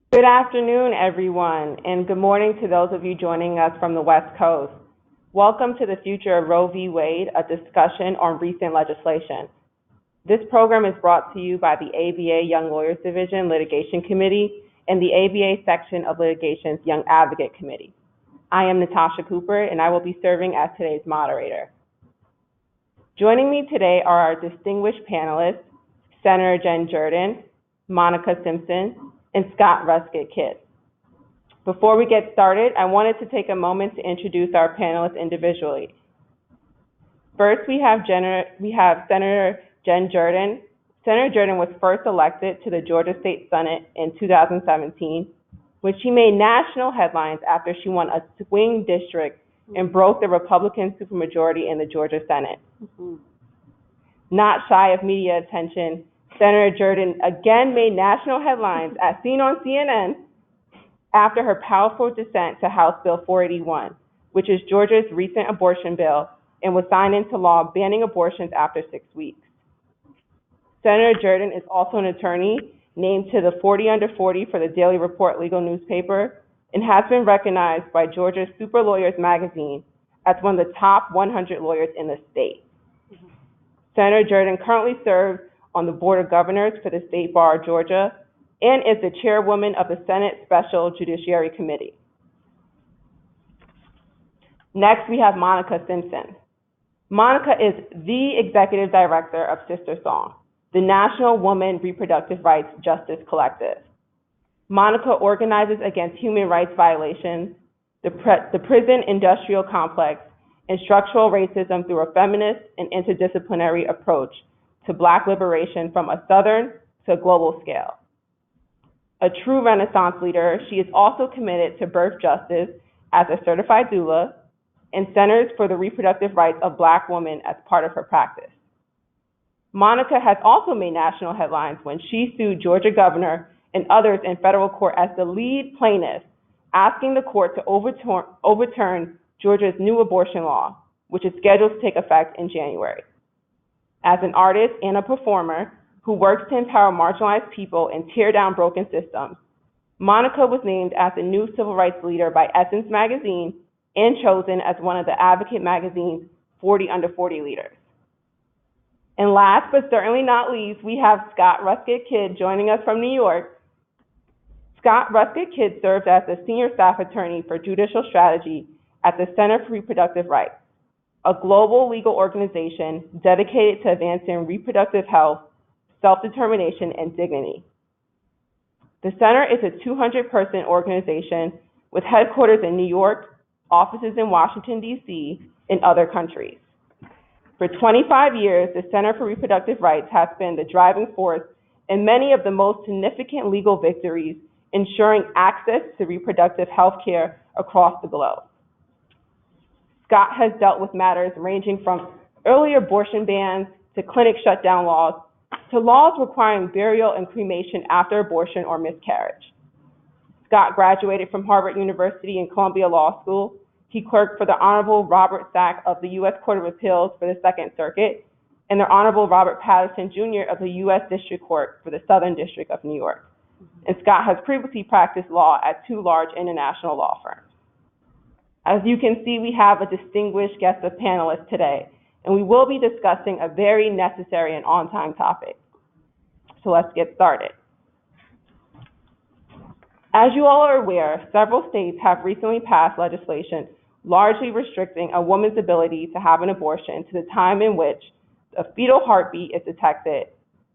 Good afternoon, everyone, and good morning to those of you joining us from the West Coast. Welcome to the Future of Roe v. Wade, a discussion on recent legislation. This program is brought to you by the ABA Young Lawyers Division Litigation Committee and the ABA section of Litigation's Young Advocate Committee. I am Natasha Cooper, and I will be serving as today's moderator. Joining me today are our distinguished panelists, Senator Jen Jordan, Monica Simpson, and Scott Ruskay-Kidd. Before we get started, I wanted to take a moment to introduce our panelists individually. First, we have Senator Jen Jordan. Senator Jordan was first elected to the Georgia State Senate in 2017, when she made national headlines after she won a swing district and broke the Republican supermajority in the Georgia Senate. Not shy of media attention, Senator Jordan again made national headlines as seen on CNN after her powerful dissent to House Bill 481, which is Georgia's recent abortion bill and was signed into law banning abortions after 6 weeks. Senator Jordan is also an attorney named to the 40 Under 40 for the Daily Report legal newspaper and has been recognized by Georgia's Super Lawyers magazine as one of the top 100 lawyers in the state. Senator Jordan currently serves on the Board of Governors for the State Bar of Georgia and is the chairwoman of the Senate Special Judiciary Committee. Next, we have Monica Simpson. Monica is the executive director of Sister Song, the National Woman Reproductive Rights Justice Collective. Monica organizes against human rights violations, the prison industrial complex, and structural racism through a feminist and interdisciplinary approach to Black liberation from a Southern to a global scale. A true Renaissance leader, she is also committed to birth justice as a certified doula and centers for the reproductive rights of Black women as part of her practice. Monica has also made national headlines when she sued Georgia governor and others in federal court as the lead plaintiff, asking the court to overturn Georgia's new abortion law, which is scheduled to take effect in January. As an artist and a performer who works to empower marginalized people and tear down broken systems, Monica was named as the new civil rights leader by Essence magazine and chosen as one of the Advocate magazine's 40 Under 40 leaders. And last but certainly not least, we have Scott Ruskay-Kidd joining us from New York. Scott Ruskay-Kidd serves as the senior staff attorney for judicial strategy at the Center for Reproductive Rights, a global legal organization dedicated to advancing reproductive health, self-determination, and dignity. The center is a 200-person organization with headquarters in New York, offices in Washington, D.C., and other countries. For 25 years, the Center for Reproductive Rights has been the driving force in many of the most significant legal victories ensuring access to reproductive health care across the globe. Scott has dealt with matters ranging from early abortion bans to clinic shutdown laws to laws requiring burial and cremation after abortion or miscarriage. Scott graduated from Harvard University and Columbia Law School. He clerked for the Honorable Robert Sack of the U.S. Court of Appeals for the Second Circuit and the Honorable Robert Patterson Jr. of the U.S. District Court for the Southern District of New York. And Scott has previously practiced law at 2 large international law firms. As you can see, we have a distinguished guest of panelists today, and we will be discussing a very necessary and on-time topic. So let's get started. As you all are aware, several states have recently passed legislation largely restricting a woman's ability to have an abortion to the time in which a fetal heartbeat is detected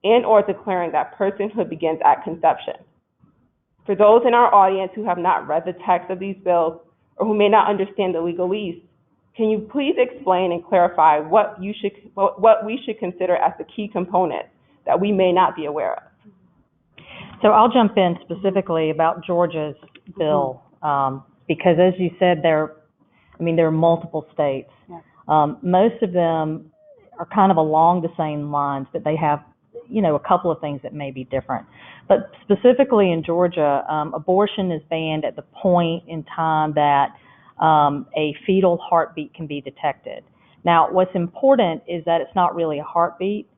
and or declaring that personhood begins at conception. For those in our audience who have not read the text of these bills or who may not understand the legalese, can you please explain and clarify what we should consider as the key components that we may not be aware of? So I'll jump in specifically about Georgia's bill, because as you said, there are multiple states. Yes. Most of them are kind of along the same lines, but they have, a couple of things that may be different. But specifically in Georgia, abortion is banned at the point in time that a fetal heartbeat can be detected. Now, what's important is that it's not really a heartbeat.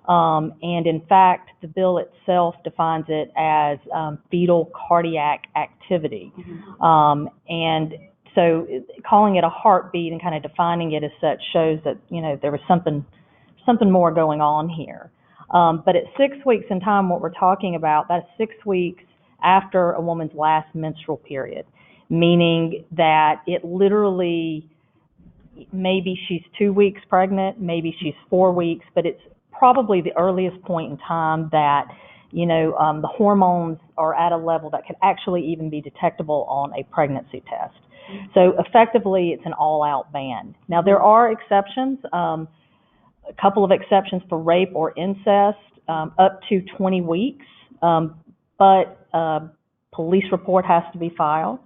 And in fact, the bill itself defines it as fetal cardiac activity. And so calling it a heartbeat and kind of defining it as such shows that, there was something more going on here. But at 6 weeks in time, what we're talking about, that's 6 weeks after a woman's last menstrual period, meaning that it literally, maybe she's 2 weeks pregnant, maybe she's 4 weeks, but it's probably the earliest point in time that, the hormones are at a level that could actually even be detectable on a pregnancy test. So effectively, it's an all-out ban. Now, there are exceptions, a couple of exceptions for rape or incest, up to 20 weeks, but a police report has to be filed.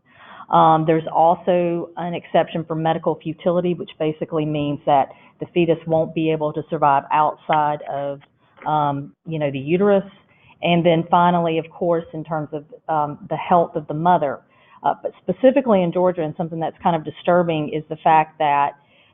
There's also an exception for medical futility, which basically means that the fetus won't be able to survive outside of, the uterus. And then finally, of course, in terms of the health of the mother. But specifically in Georgia, and something that's kind of disturbing, is the fact that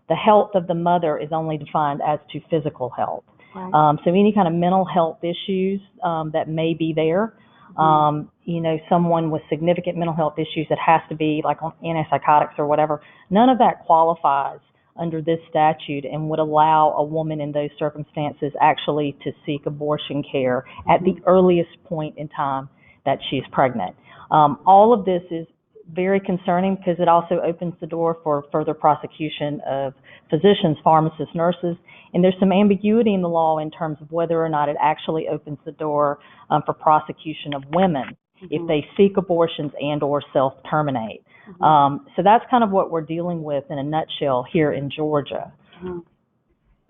the health of the mother is only defined as to physical health. Right. So any kind of mental health issues that may be there, someone with significant mental health issues that has to be like on antipsychotics or whatever, none of that qualifies under this statute and would allow a woman in those circumstances actually to seek abortion care at the earliest point in time that she's pregnant. All of this is very concerning because it also opens the door for further prosecution of physicians, pharmacists, nurses, and there's some ambiguity in the law in terms of whether or not it actually opens the door for prosecution of women if they seek abortions and or self-terminate. So that's kind of what we're dealing with in a nutshell here in Georgia.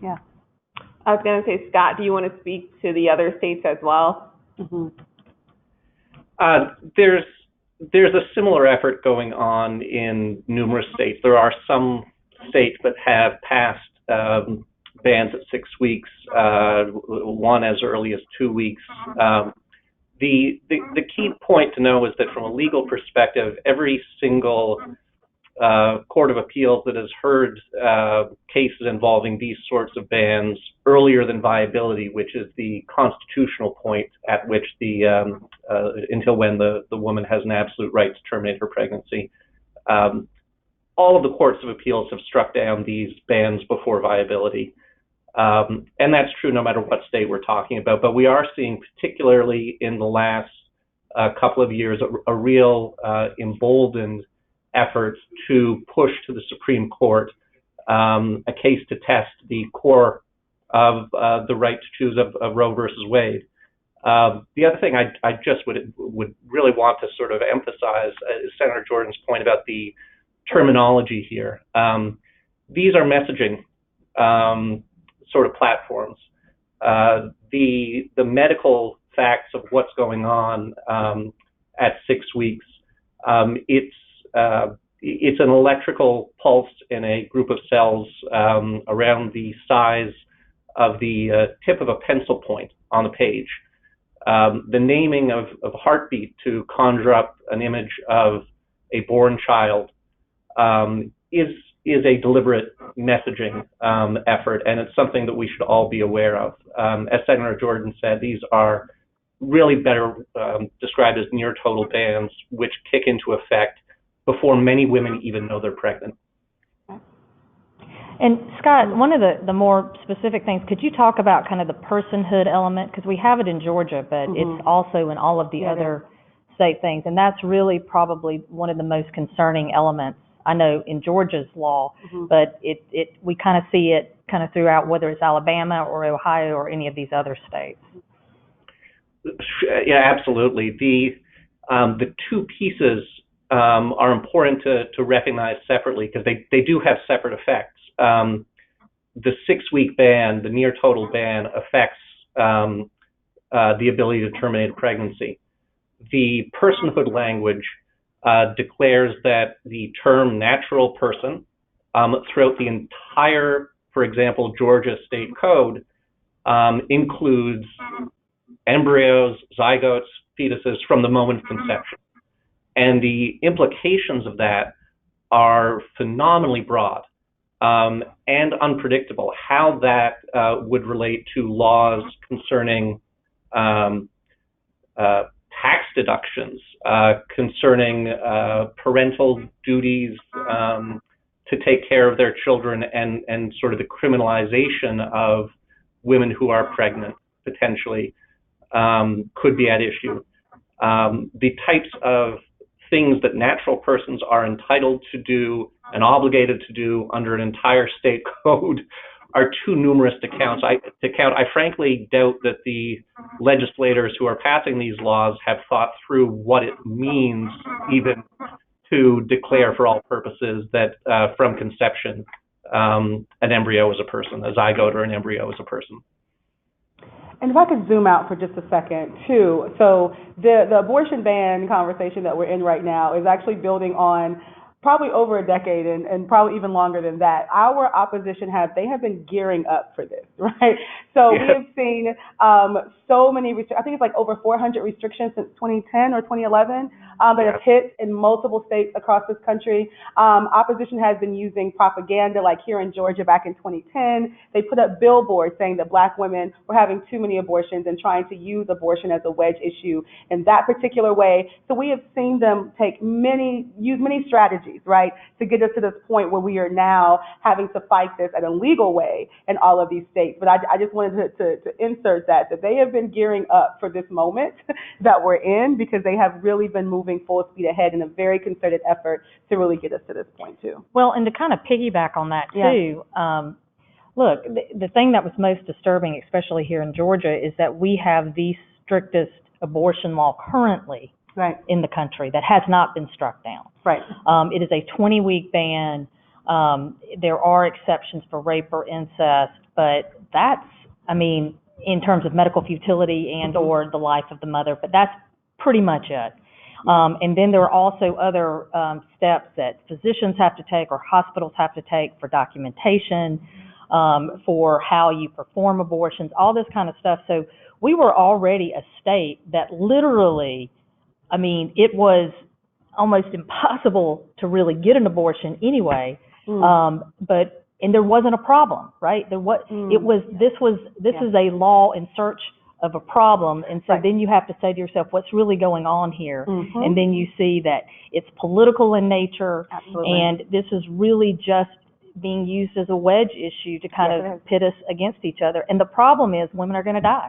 Yeah. I was going to say, Scott, do you want to speak to the other states as well? There's a similar effort going on in numerous states. There are some states that have passed bans at 6 weeks, one as early as 2 weeks. The key point to know is that from a legal perspective, every single Court of Appeals that has heard cases involving these sorts of bans earlier than viability, which is the constitutional point at which until when the woman has an absolute right to terminate her pregnancy. All of the Courts of Appeals have struck down these bans before viability. And that's true no matter what state we're talking about. But we are seeing, particularly in the last couple of years, a real emboldened effort to push to the Supreme Court a case to test the core of the right to choose of Roe versus Wade. The other thing I just would really want to sort of emphasize is Senator Jordan's point about the terminology here. These are messaging sort of platforms. The medical facts of what's going on at 6 weeks, it's an electrical pulse in a group of cells around the size of the tip of a pencil point on a page. The naming of heartbeat to conjure up an image of a born child is a deliberate messaging effort, and it's something that we should all be aware of. As Senator Jordan said, these are really better described as near total bans, which kick into effect before many women even know they're pregnant. And Scott, one of the more specific things, could you talk about kind of the personhood element? Because we have it in Georgia, but it's also in all of the other state things. And that's really probably one of the most concerning elements, I know, in Georgia's law, but we kind of see it kind of throughout, whether it's Alabama or Ohio or any of these other states. Yeah, absolutely. The two pieces are important to recognize separately because they do have separate effects. The 6 week ban, the near total ban, affects the ability to terminate a pregnancy. The personhood language declares that the term natural person throughout the entire, for example, Georgia state code includes embryos, zygotes, fetuses from the moment of conception. And the implications of that are phenomenally broad. and unpredictable. How that would relate to laws concerning tax deductions, concerning parental duties to take care of their children, and sort of the criminalization of women who are pregnant, potentially, could be at issue. The types of things that natural persons are entitled to do and obligated to do under an entire state code are too numerous to count. I frankly doubt that the legislators who are passing these laws have thought through what it means even to declare for all purposes that from conception an embryo is a person, a zygote or an embryo is a person. And if I could zoom out for just a second, too. So the abortion ban conversation that we're in right now is actually building on probably over a decade and probably even longer than that. Our opposition they have been gearing up for this, right? So we have seen so many, I think it's like over 400 restrictions since 2010 or 2011 that have hit in multiple states across this country. Opposition has been using propaganda, like here in Georgia back in 2010. They put up billboards saying that Black women were having too many abortions and trying to use abortion as a wedge issue in that particular way. So we have seen them use many strategies, right, to get us to this point where we are now having to fight this in a legal way in all of these states. But I just wanted to insert that they have been gearing up for this moment that we're in, because they have really been moving full speed ahead in a very concerted effort to really get us to this point too. Well, and to kind of piggyback on that too, look, the thing that was most disturbing, especially here in Georgia, is that we have the strictest abortion law currently in the country that has not been struck down. Right. It is a 20-week ban. There are exceptions for rape or incest, but that's, in terms of medical futility and or the life of the mother, but that's pretty much it. And then there are also other steps that physicians have to take or hospitals have to take for documentation, for how you perform abortions, all this kind of stuff. So we were already a state that literally, it was almost impossible to really get an abortion anyway. And there wasn't a problem, right? This is a law in search of a problem, and so then you have to say to yourself, what's really going on here? And then you see that it's political in nature, and this is really just being used as a wedge issue to kind of pit us against each other. And the problem is women are going to die.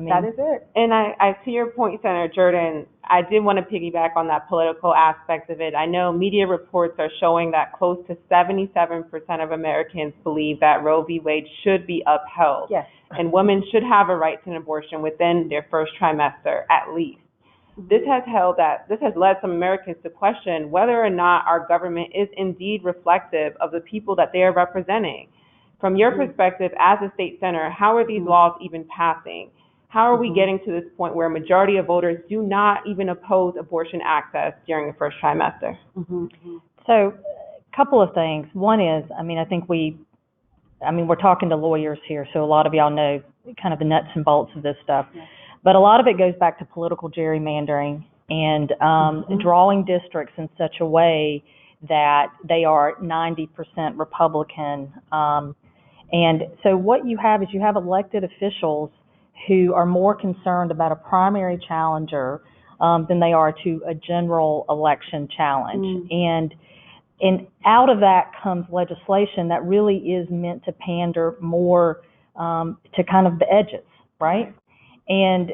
That is it. And I to your point, Senator Jordan, I did want to piggyback on that political aspect of it. I know media reports are showing that close to 77% of Americans believe that Roe v. Wade should be upheld. Yes. And women should have a right to an abortion within their first trimester, at least. This has led some Americans to question whether or not our government is indeed reflective of the people that they are representing. From your perspective as a state senator, how are these laws even passing? How are we getting to this point where a majority of voters do not even oppose abortion access during the first trimester? So a couple of things. One is, I think we're talking to lawyers here, so a lot of y'all know kind of the nuts and bolts of this stuff. But a lot of it goes back to political gerrymandering and drawing districts in such a way that they are 90% Republican. And so what you have is you have elected officials who are more concerned about a primary challenger than they are to a general election challenge. And out of that comes legislation that really is meant to pander more to kind of the edges, right? And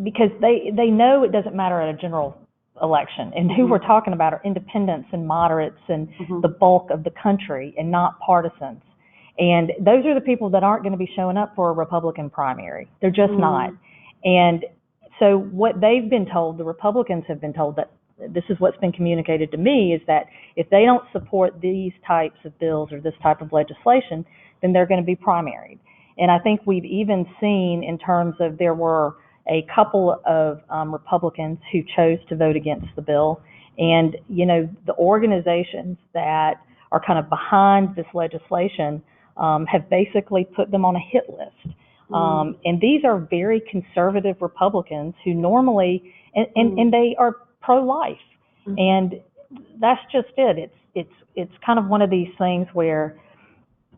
because they know it doesn't matter at a general election, and who we're talking about are independents and moderates and the bulk of the country, and not partisans. And those are the people that aren't going to be showing up for a Republican primary. They're just not. And so what they've been told, the Republicans have been told, that this is what's been communicated to me, is that if they don't support these types of bills or this type of legislation, then they're going to be primaried. And I think we've even seen, in terms of, there were a couple of Republicans who chose to vote against the bill. And, the organizations that are kind of behind this legislation have basically put them on a hit list. And these are very conservative Republicans who normally, and they are pro-life. And that's just it. It's kind of one of these things where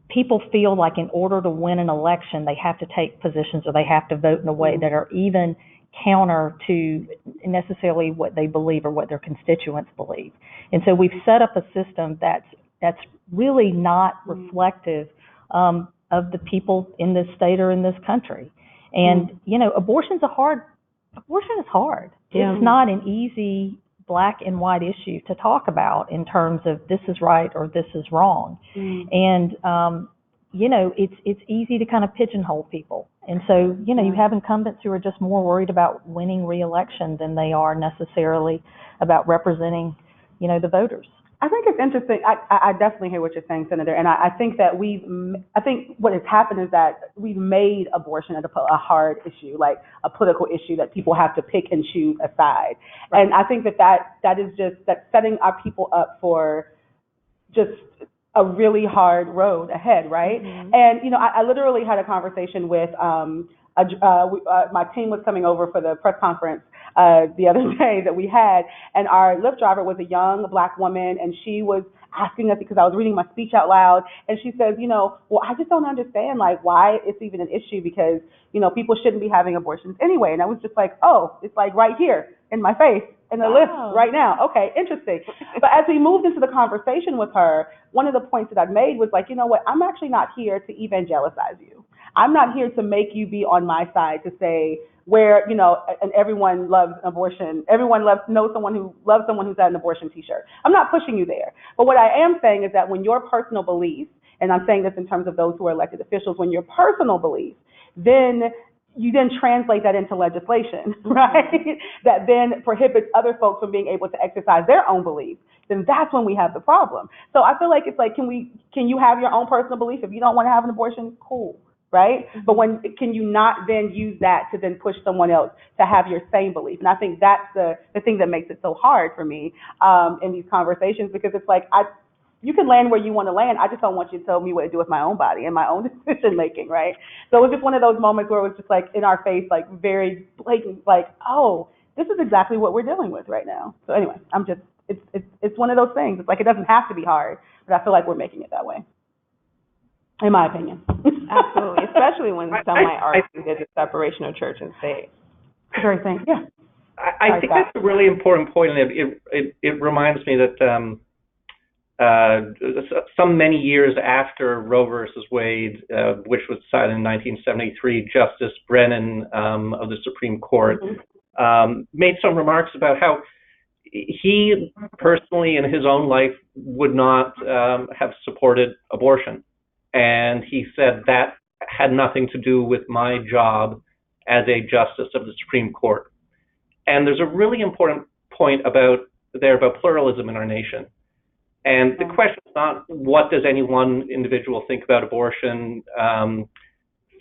people feel like in order to win an election, they have to take positions or they have to vote in a way that are even counter to necessarily what they believe or what their constituents believe. And so we've set up a system that's really not reflective of the people in this state or in this country. And, abortion is hard. Yeah. It's not an easy black and white issue to talk about in terms of this is right or this is wrong. And, it's easy to kind of pigeonhole people. And so, you have incumbents who are just more worried about winning re-election than they are necessarily about representing, the voters. I think it's interesting. I definitely hear what you're saying, Senator. And I think that I think what has happened is that we've made abortion a hard issue, like a political issue that people have to pick and choose a side. Right. And I think that is just setting our people up for just a really hard road ahead, right? Mm-hmm. And, I literally had a conversation with my team was coming over for the press conference the other day that we had, and our Lyft driver was a young black woman, and she was asking us, because I was reading my speech out loud, and she says, well, I just don't understand, like, why it's even an issue, because, people shouldn't be having abortions anyway. And I was just like, oh, it's like right here in my face, in the list right now. Okay, interesting. But as we moved into the conversation with her, one of the points that I made was like, you know what, I'm actually not here to evangelize you. I'm not here to make you be on my side to say where, and everyone loves abortion. Everyone knows someone who loves someone who's had an abortion t-shirt. I'm not pushing you there. But what I am saying is that when your personal beliefs, and I'm saying this in terms of those who are elected officials, when your personal beliefs, then you then translate that into legislation, right? That then prohibits other folks from being able to exercise their own beliefs. Then that's when we have the problem. So I feel like it's like, can you have your own personal belief? If you don't want to have an abortion, cool. Right? But can you not then use that to then push someone else to have your same belief? And I think that's the thing that makes it so hard for me in these conversations, because it's like, you can land where you want to land. I just don't want you to tell me what to do with my own body and my own decision making, right? So it was just one of those moments where it was just like in our face, like very blatant, like, oh, this is exactly what we're dealing with right now. So anyway, it's one of those things. It's like, it doesn't have to be hard, but I feel like we're making it that way, in my opinion. Absolutely, especially when some might argue there's a separation of church and state. Very thing, yeah. I think that's a really important point, and it reminds me that some many years after Roe versus Wade, which was decided in 1973, Justice Brennan of the Supreme Court made some remarks about how he personally in his own life would not have supported abortion. And he said that had nothing to do with my job as a justice of the Supreme Court. And there's a really important point about pluralism in our nation. And the question is not what does any one individual think about abortion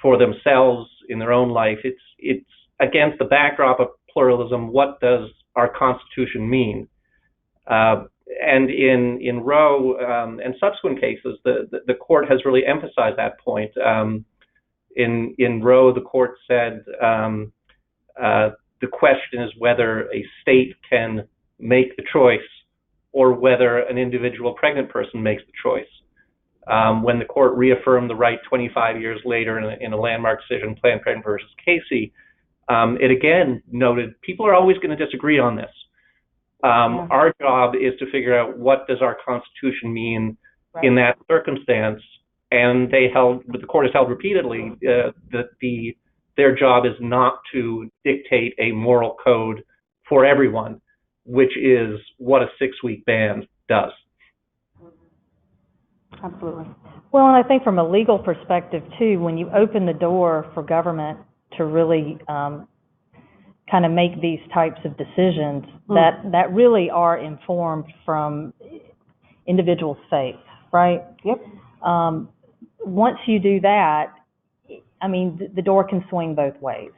for themselves in their own life. It's against the backdrop of pluralism, what does our Constitution mean? And in Roe and subsequent cases, the court has really emphasized that point. In Roe, the court said the question is whether a state can make the choice or whether an individual pregnant person makes the choice. When the court reaffirmed the right 25 years later in a landmark decision, Planned Parenthood versus Casey, it again noted people are always going to disagree on this. Our job is to figure out what does our Constitution mean in that circumstance, and the court has held repeatedly that their job is not to dictate a moral code for everyone, which is what a 6-week ban does. Absolutely. Well, and I think from a legal perspective too, when you open the door for government to really kind of make these types of decisions that really are informed from individual states, right? Yep. Once you do that, I mean, the door can swing both ways.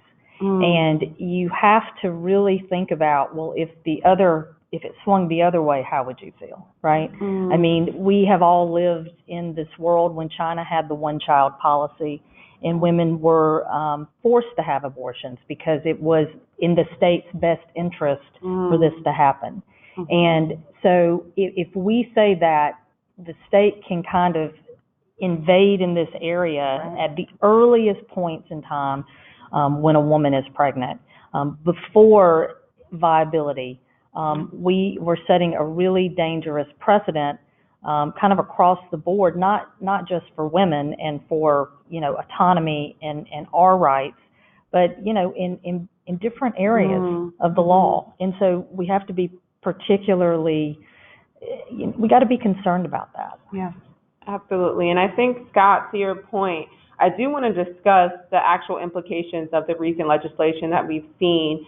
And you have to really think about, well, if it swung the other way, how would you feel, right? I mean, we have all lived in this world when China had the one-child policy and women were forced to have abortions because it was in the state's best interest for this to happen. And so if we say that the state can kind of invade in this area at the earliest points in time when a woman is pregnant. Before viability, we were setting a really dangerous precedent kind of across the board, not just for women and for, autonomy and our rights, but, in different areas of the law. And so we have to be particularly, we got to be concerned about that. Yeah, absolutely. And I think, Scott, to your point, I do want to discuss the actual implications of the recent legislation that we've seen.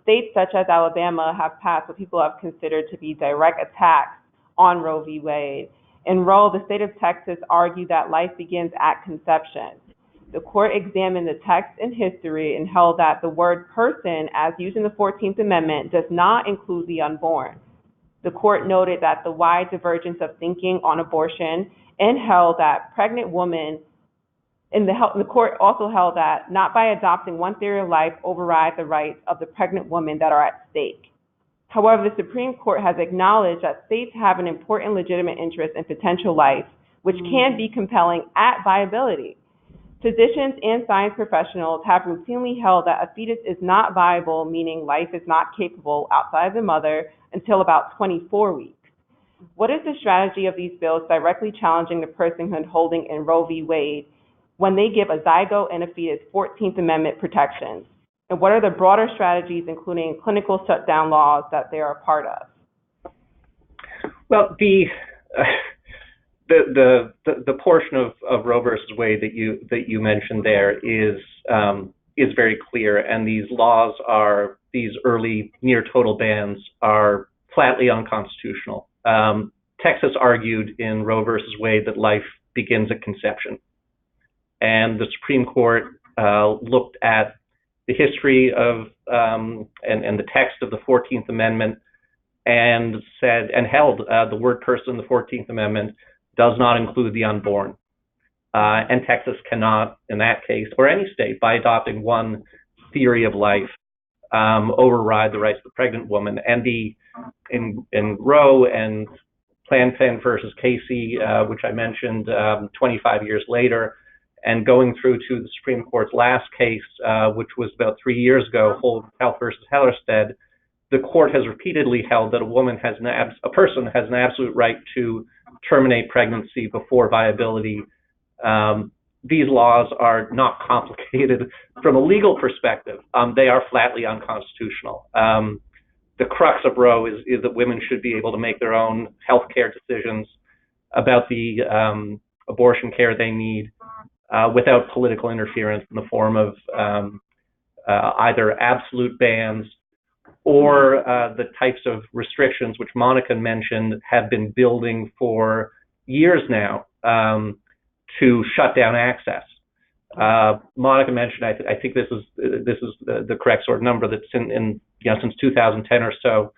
States such as Alabama have passed what people have considered to be direct attacks on Roe v. Wade. In Roe, the state of Texas argued that life begins at conception. The court examined the text and history and held that the word person, as used in the 14th Amendment, does not include the unborn. The court noted that the wide divergence of thinking on abortion and held that pregnant women, the court also held that not by adopting one theory of life override the rights of the pregnant women that are at stake. However, the Supreme Court has acknowledged that states have an important legitimate interest in potential life, which can be compelling at viability. Physicians and science professionals have routinely held that a fetus is not viable, meaning life is not capable outside the mother until about 24 weeks. What is the strategy of these bills directly challenging the personhood holding in Roe v. Wade when they give a zygote and a fetus 14th Amendment protections? And what are the broader strategies, including clinical shutdown laws, that they are a part of? Well, the portion of Roe versus Wade that you mentioned there is very clear, and these early near total bans are flatly unconstitutional. Texas argued in Roe versus Wade that life begins at conception, and the Supreme Court looked at the history of and the text of the 14th Amendment and held the word person in the 14th Amendment does not include the unborn. And Texas cannot, in that case, or any state, by adopting one theory of life, override the rights of the pregnant woman. And in Roe and Planned Parenthood versus Casey, which I mentioned 25 years later, and going through to the Supreme Court's last case, which was about 3 years ago, Holt versus Hellerstedt, the court has repeatedly held that a person has an absolute right to terminate pregnancy before viability. These laws are not complicated from a legal perspective. They are flatly unconstitutional. The crux of Roe is that women should be able to make their own health care decisions about the abortion care they need without political interference in the form of either absolute bans or the types of restrictions which Monica mentioned have been building for years now to shut down access. Monica mentioned, I think this is the correct sort of number, that since 2010 or so,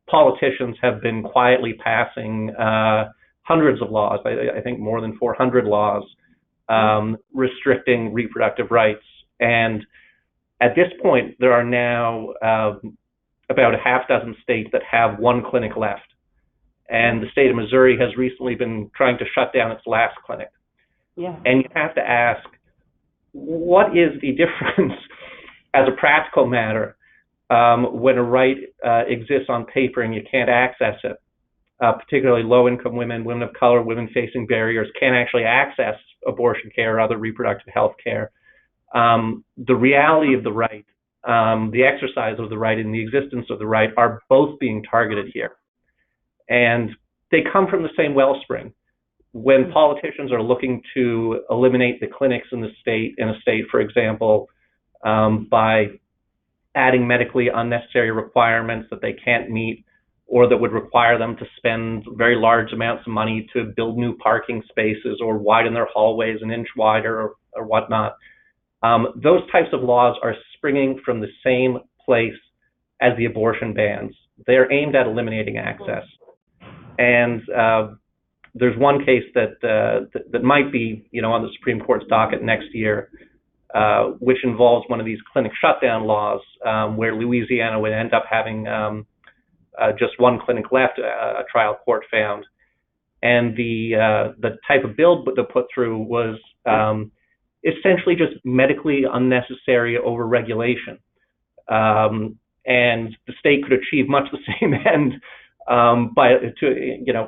politicians have been quietly passing hundreds of laws, I think more than 400 laws, restricting reproductive rights. And at this point, there are now about a half dozen states that have one clinic left. And the state of Missouri has recently been trying to shut down its last clinic. Yeah. And you have to ask, what is the difference as a practical matter when a right exists on paper and you can't access it? Particularly low-income women, women of color, women facing barriers can't actually access abortion care or other reproductive health care. The reality of the right, the exercise of the right, and the existence of the right are both being targeted here. And they come from the same wellspring. When politicians are looking to eliminate the clinics in a state, for example, by adding medically unnecessary requirements that they can't meet, or that would require them to spend very large amounts of money to build new parking spaces or widen their hallways an inch wider or whatnot. Those types of laws are springing from the same place as the abortion bans. They're aimed at eliminating access. And there's one case that might be, on the Supreme Court's docket next year, which involves one of these clinic shutdown laws, where Louisiana would end up having just one clinic left, a trial court found. and the type of bill that put through was essentially just medically unnecessary overregulation. And the state could achieve much the same end by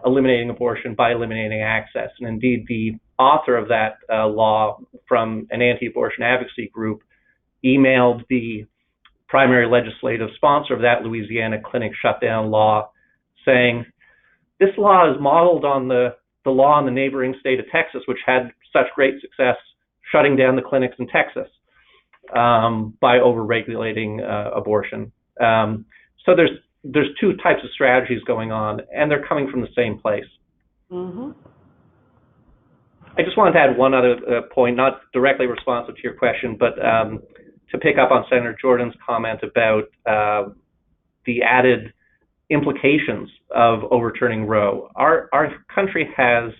eliminating abortion, by eliminating access. And indeed, the author of that law from an anti-abortion advocacy group emailed the primary legislative sponsor of that Louisiana clinic shutdown law, saying, this law is modeled on the law in the neighboring state of Texas, which had such great success shutting down the clinics in Texas by overregulating abortion. So there's two types of strategies going on, and they're coming from the same place. Mm-hmm. I just wanted to add one other point, not directly responsive to your question, but to pick up on Senator Jordan's comment about the added implications of overturning Roe. Our country has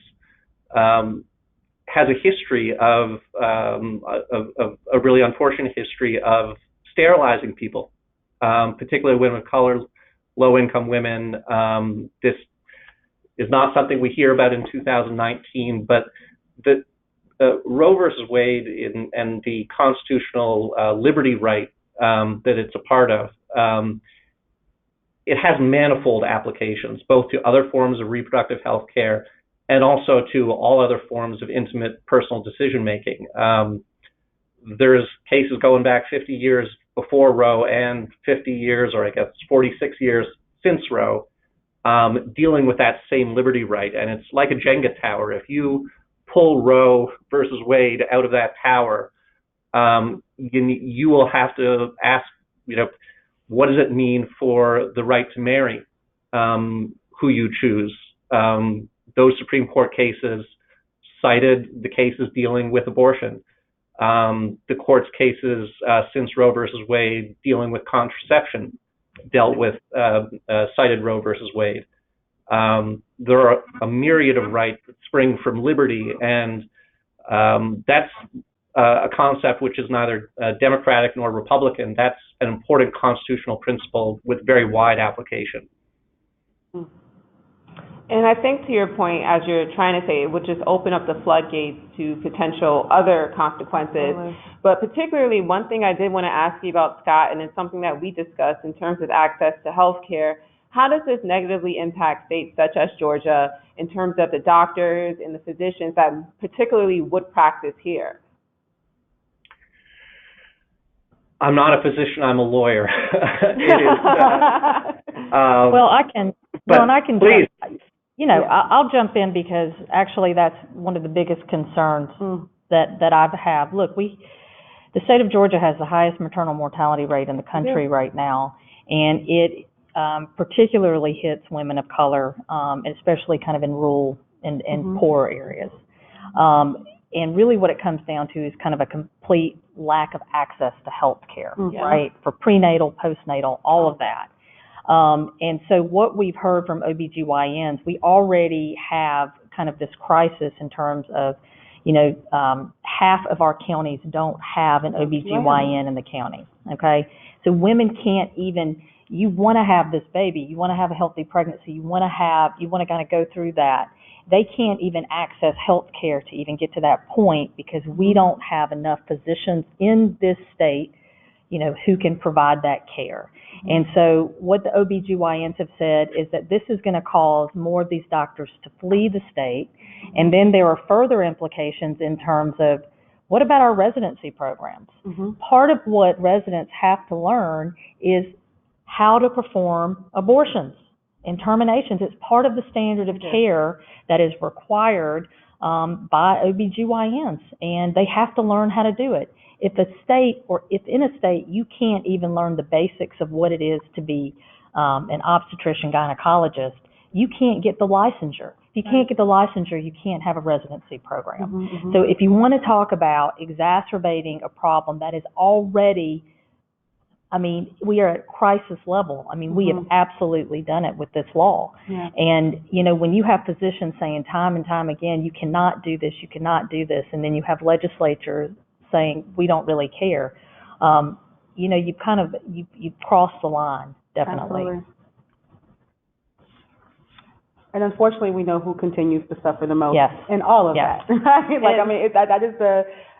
a history of a really unfortunate history of sterilizing people, particularly women of color, low-income women. This is not something we hear about in 2019, but the Roe versus Wade and the constitutional liberty right that it's a part of, it has manifold applications, both to other forms of reproductive health care and also to all other forms of intimate personal decision-making. There's cases going back 50 years before Roe and 50 years, or I guess 46 years since Roe, dealing with that same liberty right. And it's like a Jenga tower. If you pull Roe versus Wade out of that tower, you will have to ask, what does it mean for the right to marry who you choose? Those Supreme Court cases cited the cases dealing with abortion. The court's cases since Roe versus Wade dealing with contraception dealt with, cited Roe versus Wade. There are a myriad of rights that spring from liberty, and that's a concept which is neither Democratic nor Republican. That's an important constitutional principle with very wide application. And I think to your point, as you're trying to say, it would just open up the floodgates to potential other consequences. Absolutely. But particularly, one thing I did want to ask you about, Scott, and it's something that we discussed in terms of access to health care. How does this negatively impact states such as Georgia in terms of the doctors and the physicians that particularly would practice here? I'm not a physician, I'm a lawyer. Well, I can, but please. I'll jump in because actually that's one of the biggest concerns that I have. Look, the state of Georgia has the highest maternal mortality rate in the country right now, and it particularly hits women of color, especially kind of in rural and poor areas. And really what it comes down to is kind of a complete lack of access to health care, right? For prenatal, postnatal, all of that. And so what we've heard from OBGYNs, we already have kind of this crisis in terms of, half of our counties don't have an OBGYN in the county, okay? So women can't even, you want to have this baby, you want to have a healthy pregnancy, you want to kind of go through that. They can't even access health care to even get to that point because we don't have enough physicians in this state, who can provide that care. And so what the OBGYNs have said is that this is going to cause more of these doctors to flee the state. And then there are further implications in terms of what about our residency programs? Part of what residents have to learn is how to perform abortions and terminations. It's part of the standard of care that is required by OBGYNs, and they have to learn how to do it. If in a state you can't even learn the basics of what it is to be an obstetrician gynecologist, you can't get the licensure. If you can't get the licensure, you can't have a residency program. So if you want to talk about exacerbating a problem that is already, we are at crisis level. We have absolutely done it with this law. And, when you have physicians saying time and time again, you cannot do this, you cannot do this, and then you have legislatures saying we don't really care, you've crossed the line, definitely. Absolutely. And unfortunately, we know who continues to suffer the most Yes. in all of Yes. that. Right? Like, I mean, that is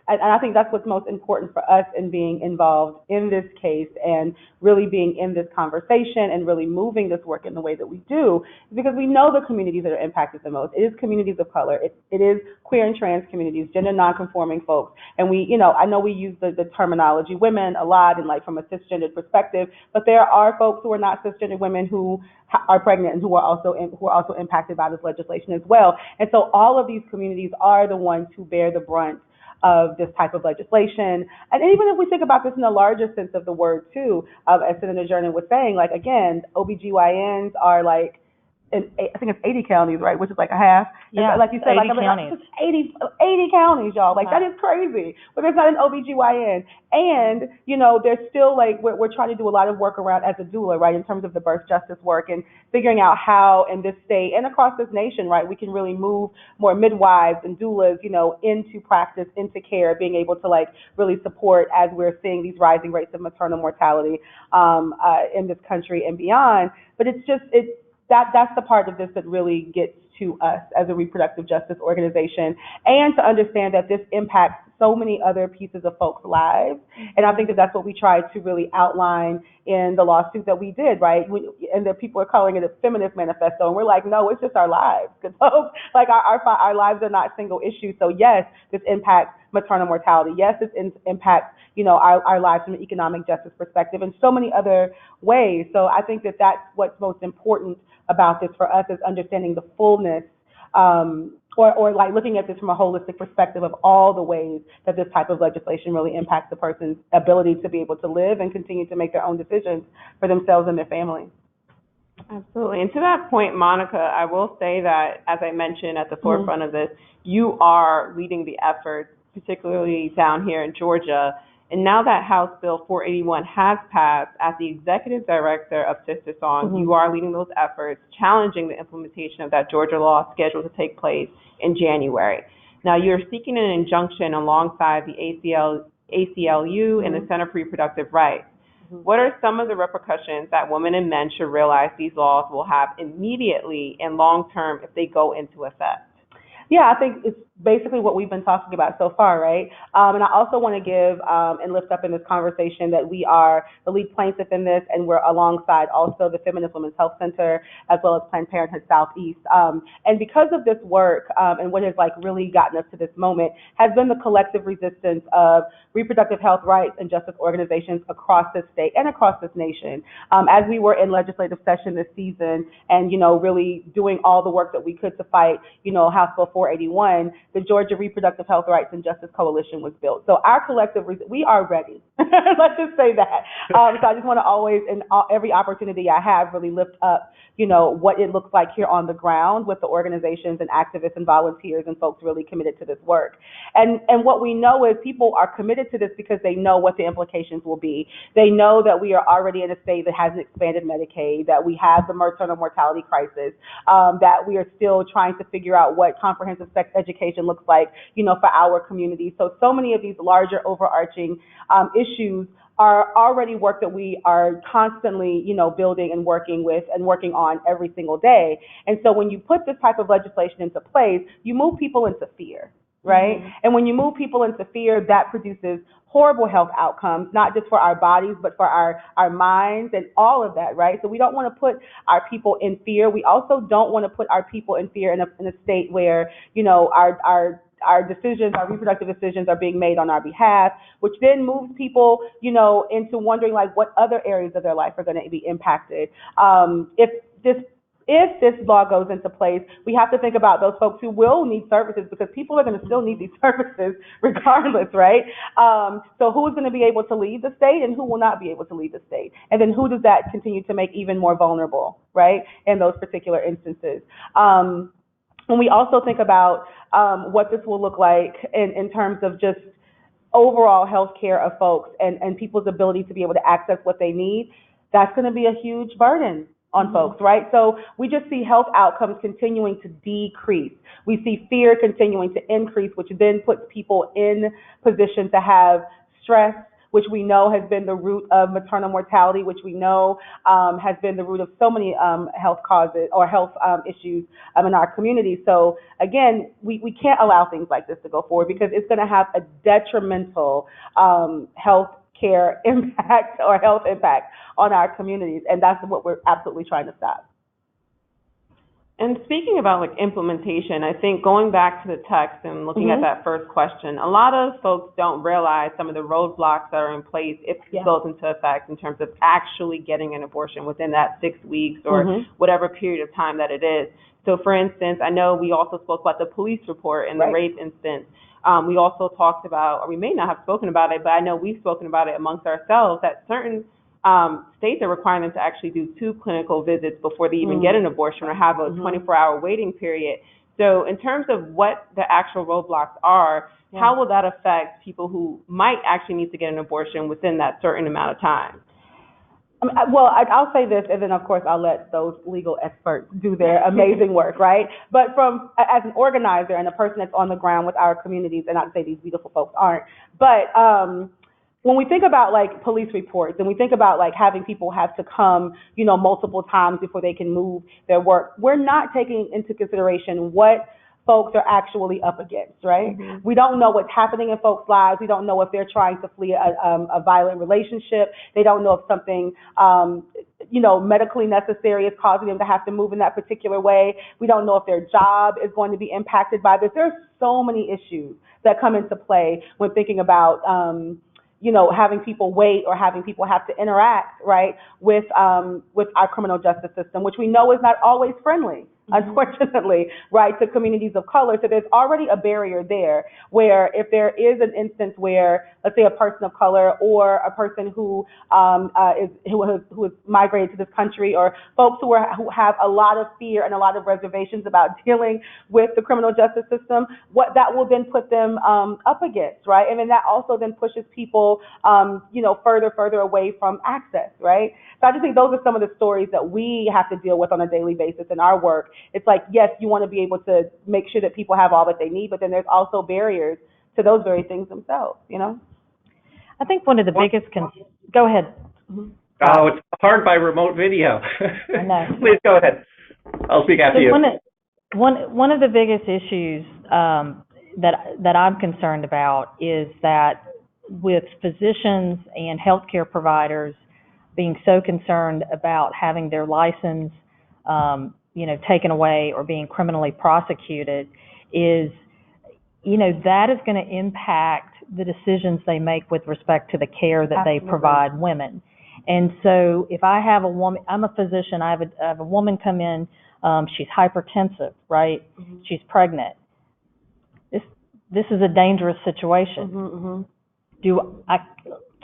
and I think that's what's most important for us in being involved in this case and really being in this conversation and really moving this work in the way that we do, because we know the communities that are impacted the most. It is communities of color. It is queer and trans communities, gender nonconforming folks. And we, I know we use the terminology women a lot and like from a cisgendered perspective, but there are folks who are not cisgendered women who are pregnant and who are also impacted by this legislation as well. And so all of these communities are the ones who bear the brunt of this type of legislation. And even if we think about this in the larger sense of the word too, as Senator Jernan was saying, like again, OBGYNs are like, I think it's 80 counties, right? Which is like a half. Yeah, like you said, 80 counties. 80 counties, y'all. Like, that is crazy. But there's not an OBGYN. And, there's still like, we're trying to do a lot of work around as a doula, right, in terms of the birth justice work and figuring out how in this state and across this nation, right, we can really move more midwives and doulas, into practice, into care, being able to like really support as we're seeing these rising rates of maternal mortality in this country and beyond. But that's the part of this that really gets to us as a reproductive justice organization, and to understand that this impacts so many other pieces of folks' lives. And I think that that's what we tried to really outline in the lawsuit that we did, right? And the people are calling it a feminist manifesto, and we're like, no, it's just our lives. Because like our lives are not single issues. So yes, this impacts maternal mortality. Yes, this impacts our lives from an economic justice perspective and so many other ways. So I think that that's what's most important about this for us, is understanding the fullness, or like looking at this from a holistic perspective of all the ways that this type of legislation really impacts the person's ability to be able to live and continue to make their own decisions for themselves and their families. Absolutely. And to that point, Monica, I will say that, as I mentioned at the forefront of this, you are leading the effort, particularly down here in Georgia. And now that House Bill 481 has passed, as the executive director of Sister Song, you are leading those efforts, challenging the implementation of that Georgia law scheduled to take place in January. Now, you're seeking an injunction alongside the ACLU and the Center for Reproductive Rights. What are some of the repercussions that women and men should realize these laws will have immediately and long term if they go into effect? Yeah, I think it's basically what we've been talking about so far, right? And I also want to give and lift up in this conversation that we are the lead plaintiff in this, and we're alongside also the Feminist Women's Health Center as well as Planned Parenthood Southeast. And because of this work and what has like really gotten us to this moment has been the collective resistance of reproductive health rights and justice organizations across this state and across this nation. As we were in legislative session this season and, really doing all the work that we could to fight, House Bill 481, the Georgia Reproductive Health Rights and Justice Coalition was built. So our collective, we are ready. Let's just say that. So I just want to always, in every opportunity I have, really lift up, what it looks like here on the ground with the organizations and activists and volunteers and folks really committed to this work. And what we know is people are committed to this because they know what the implications will be. They know that we are already in a state that hasn't expanded Medicaid, that we have the maternal mortality crisis, that we are still trying to figure out what comprehensive sex education looks like, for our community. So many of these larger overarching issues are already work that we are constantly, building and working with and working on every single day. And so when you put this type of legislation into place, you move people into fear, right? And when you move people into fear, that produces horrible health outcomes, not just for our bodies, but for our minds and all of that, right? So we don't want to put our people in fear. We also don't want to put our people in fear in a state where, our decisions, our reproductive decisions are being made on our behalf, which then moves people, into wondering like what other areas of their life are going to be impacted. If this law goes into place, we have to think about those folks who will need services, because people are going to still need these services regardless, right? So who is going to be able to leave the state and who will not be able to leave the state? And then who does that continue to make even more vulnerable, right, in those particular instances? When we also think about what this will look like in terms of just overall health care of folks and people's ability to be able to access what they need, that's going to be a huge burden on folks, right? So we just see health outcomes continuing to decrease. We see fear continuing to increase, which then puts people in position to have stress, which we know has been the root of maternal mortality, which we know has been the root of so many health causes or health issues in our community. So again, we can't allow things like this to go forward because it's going to have a detrimental health care impact or health impact on our communities, and that's what we're absolutely trying to stop. And speaking about like implementation, I think going back to the text and looking at that first question, a lot of folks don't realize some of the roadblocks that are in place if it goes into effect in terms of actually getting an abortion within that 6 weeks or whatever period of time that it is. So for instance, I know we also spoke about the police report and the rape instance. We also talked about, or we may not have spoken about it, but I know we've spoken about it amongst ourselves, that certain states are requiring them to actually do 2 clinical visits before they even get an abortion or have a 24-hour waiting period. So in terms of what the actual roadblocks are, how will that affect people who might actually need to get an abortion within that certain amount of time? Well, I'll say this, and then of course I'll let those legal experts do their amazing work, right? But as an organizer and a person that's on the ground with our communities, and not to say these beautiful folks aren't, but when we think about like police reports and we think about like having people have to come, multiple times before they can move their work, we're not taking into consideration what folks are actually up against, right? We don't know what's happening in folks' lives. We don't know if they're trying to flee a violent relationship. They don't know if something, medically necessary is causing them to have to move in that particular way. We don't know if their job is going to be impacted by this. There's so many issues that come into play when thinking about, having people wait or having people have to interact, right, with our criminal justice system, which we know is not always friendly, unfortunately, right, to communities of color. So there's already a barrier there where if there is an instance where, let's say, a person of color or a person who has migrated to this country, or folks who have a lot of fear and a lot of reservations about dealing with the criminal justice system, what that will then put them up against, right? And then that also then pushes people, further away from access, right? So I just think those are some of the stories that we have to deal with on a daily basis in our work. It's like, yes, you want to be able to make sure that people have all that they need, but then there's also barriers to those very things themselves, I think one of the biggest go ahead. Oh, it's hard by remote video. I know. Please go ahead. I'll speak after you. One of the biggest issues that I'm concerned about is that with physicians and healthcare providers being so concerned about having their license, taken away or being criminally prosecuted, is, that is going to impact the decisions they make with respect to the care that they provide women. And so if I have a woman, I'm a physician, I have a woman come in, she's hypertensive, right? She's pregnant. This is a dangerous situation. Do I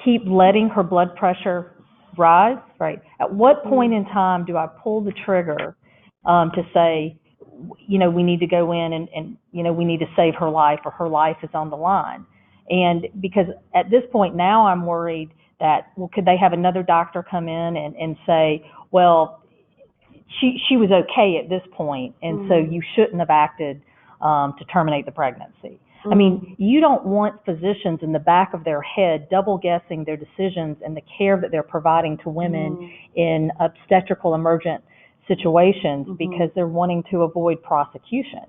keep letting her blood pressure rise, right? At what point in time do I pull the trigger to say, we need to go in and we need to save her life, or her life is on the line? And because at this point now I'm worried that, could they have another doctor come in and say, well, she was okay at this point, and so you shouldn't have acted to terminate the pregnancy. I mean, you don't want physicians in the back of their head double guessing their decisions and the care that they're providing to women in obstetrical emergent situations because they're wanting to avoid prosecution.